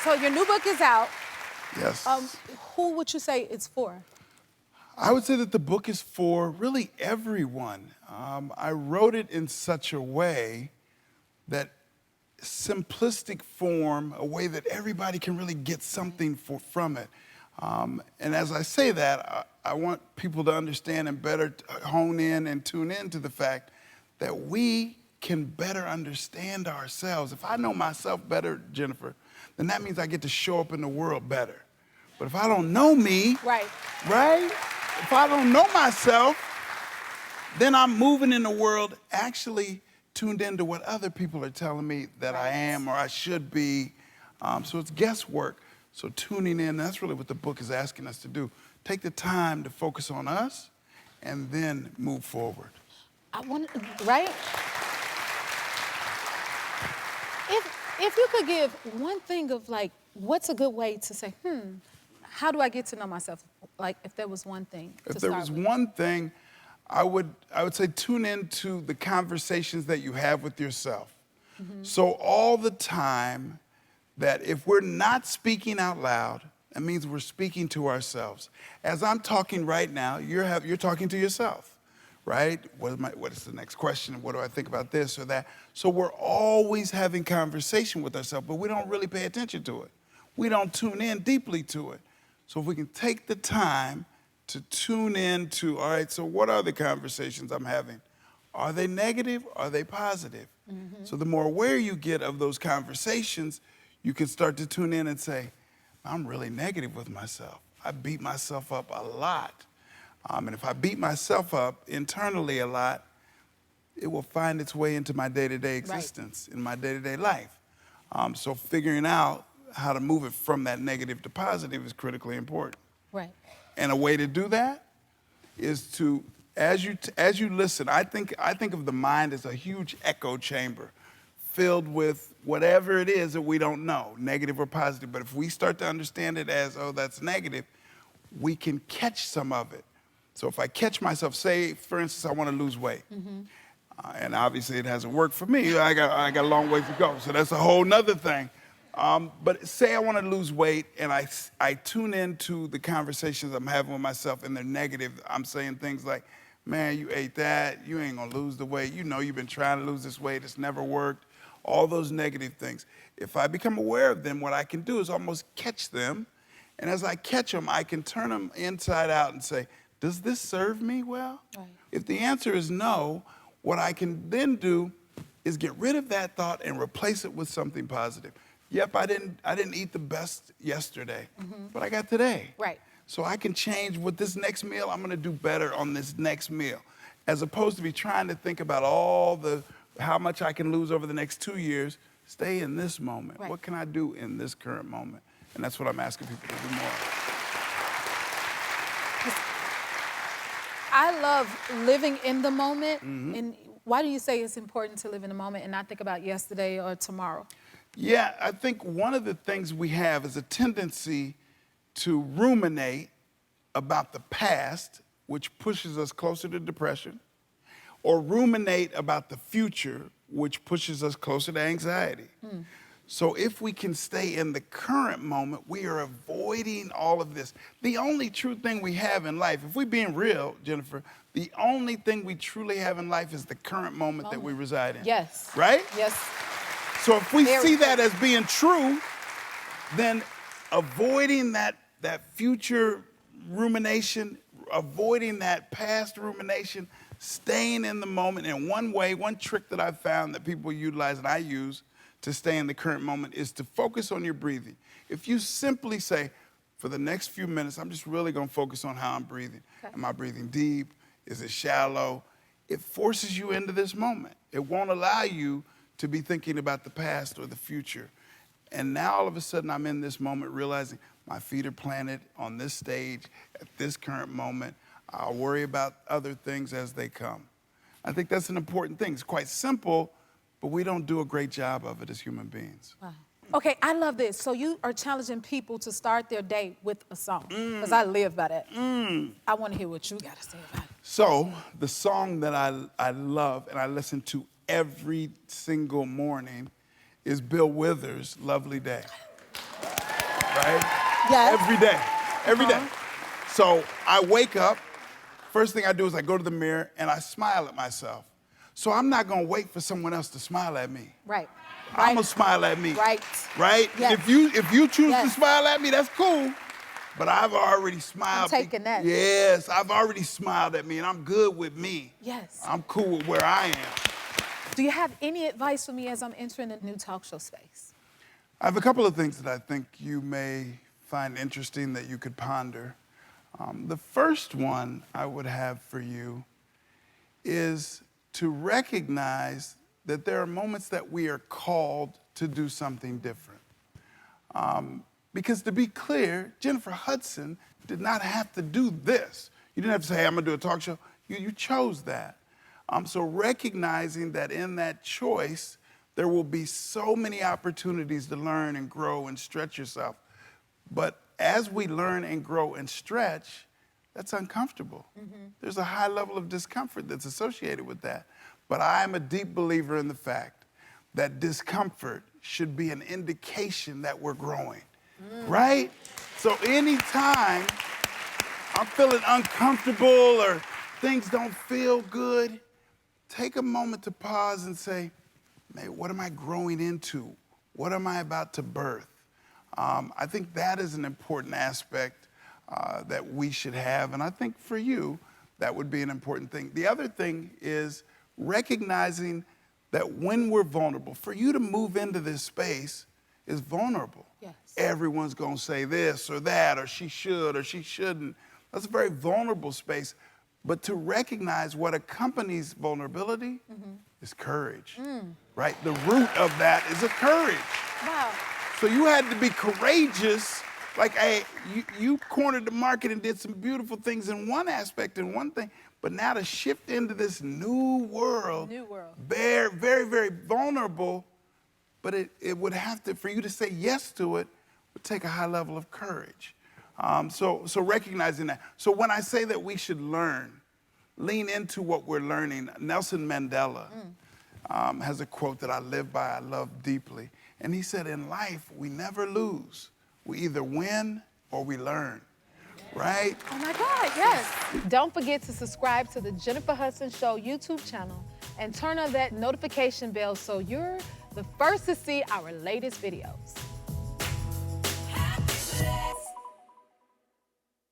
So your new book is out. Yes. Who would you say it's for? I would say that the book is for really everyone. I wrote it in such a way that simplistic form, a way that everybody can really get something from it. And as I say that, I want people to understand and better hone in and tune in to the fact that we can better understand ourselves. If I know myself better, Jennifer, then that means I get to show up in the world better. But if I don't know me, right? If I don't know myself, then I'm moving in the world actually tuned into what other people are telling me that I am or I should be. So it's guesswork. So tuning in, that's really what the book is asking us to do. Take the time to focus on us and then move forward. Right? If you could give one thing of like, what's a good way to say, how do I get to know myself? Like, if there was one thing to If there was one thing, I would say tune into the conversations that you have with yourself. So all the time that if we're not speaking out loud, that means we're speaking to ourselves. As I'm talking right now, you're talking to yourself, right? What is the next question? What do I think about this or that? So we're always having conversation with ourselves, but we don't really pay attention to it. We don't tune in deeply to it. So if we can take the time to tune in to, all right, so what are the conversations I'm having? Are they negative? Are they positive? So the more aware you get of those conversations, you can start to tune in and say, I'm really negative with myself. I beat myself up a lot. And if I beat myself up internally a lot, it will find its way into my day-to-day existence, in my day-to-day life. So figuring out how to move it from that negative to positive is critically important. Right. And a way to do that is to, as you listen, I think of the mind as a huge echo chamber filled with whatever it is that we don't know, negative or positive. But if we start to understand it as, oh, that's negative, we can catch some of it. So if I catch myself, say, for instance, I want to lose weight. And obviously it hasn't worked for me. I got a long ways to go. So that's a whole nother thing. But say I want to lose weight and I tune into the conversations I'm having with myself and they're negative. I'm saying things like, man, you ate that. You ain't going to lose the weight. You know you've been trying to lose this weight. It's never worked. All those negative things. If I become aware of them, what I can do is almost catch them. And as I catch them, I can turn them inside out and say, does this serve me well? Right. If the answer is no, what I can then do is get rid of that thought and replace it with something positive. Yep, I didn't eat the best yesterday, but I got today. Right. So I can change with this next meal. I'm gonna do better on this next meal, as opposed to be trying to think about how much I can lose over the next 2 years. Stay in this moment. Right. What can I do in this current moment? And that's what I'm asking people to do more. I love living in the moment. And why do you say it's important to live in the moment and not think about yesterday or tomorrow? Yeah, I think one of the things we have is a tendency to ruminate about the past, which pushes us closer to depression, or ruminate about the future, which pushes us closer to anxiety. So if we can stay in the current moment, we are avoiding all of this. The only true thing we have in life, if we're being real, Jennifer, the only thing we truly have in life is the current moment that we reside in. Yes. Right? Yes. So if we see that as being true, then avoiding that future rumination, avoiding that past rumination, staying in the moment. And one trick that I've found that people utilize and I use to stay in the current moment is to focus on your breathing. If you simply say, for the next few minutes, I'm just really gonna focus on how I'm breathing. Okay. Am I breathing deep? Is it shallow? It forces you into this moment. It won't allow you to be thinking about the past or the future. And now all of a sudden I'm in this moment realizing my feet are planted on this stage at this current moment. I'll worry about other things as they come. I think that's an important thing. It's quite simple, but we don't do a great job of it as human beings. Wow. Okay, I love this. So you are challenging people to start their day with a song, because I live by that. I want to hear what you got to say about it. So the song that I love and I listen to every single morning is Bill Withers' Lovely Day. right? Yes. Every day. So I wake up, first thing I do is I go to the mirror and I smile at myself. So I'm not gonna wait for someone else to smile at me. Right. I'm gonna smile at me. Right. Right? Yes. If you choose to Yes. smile at me, that's cool. But I've already smiled. I'm taking that. Yes, I've already smiled at me and I'm good with me. Yes. I'm cool with where I am. Do you have any advice for me as I'm entering a new talk show space? I have a couple of things that I think you may find interesting that you could ponder. The first one I would have for you is to recognize that there are moments that we are called to do something different. Because to be clear, Jennifer Hudson did not have to do this. You didn't have to say, hey, I'm gonna do a talk show. You chose that. So recognizing that in that choice, there will be so many opportunities to learn and grow and stretch yourself. But as we learn and grow and stretch, that's uncomfortable. There's a high level of discomfort that's associated with that. But I'm a deep believer in the fact that discomfort should be an indication that we're growing, right? So anytime I'm feeling uncomfortable or things don't feel good, take a moment to pause and say, man, what am I growing into? What am I about to birth? I think that is an important aspect that we should have, and I think for you, that would be an important thing. The other thing is recognizing that when we're vulnerable, for you to move into this space is vulnerable. Yes. Everyone's gonna say this or that, or she should or she shouldn't. That's a very vulnerable space. But to recognize what accompanies vulnerability is courage, right? The root of that is a courage. Wow. So you had to be courageous. Like, hey, you cornered the market and did some beautiful things in one aspect and one thing, but now to shift into this new world, very, very, very vulnerable, but it would have to, for you to say yes to it, would take a high level of courage. So recognizing that. So when I say that we should learn, lean into what we're learning. Nelson Mandela has a quote that I live by, I love deeply. And he said, in life, we never lose. We either win or we learn, right? Oh my God, yes. Don't forget to subscribe to the Jennifer Hudson Show YouTube channel and turn on that notification bell so you're the first to see our latest videos.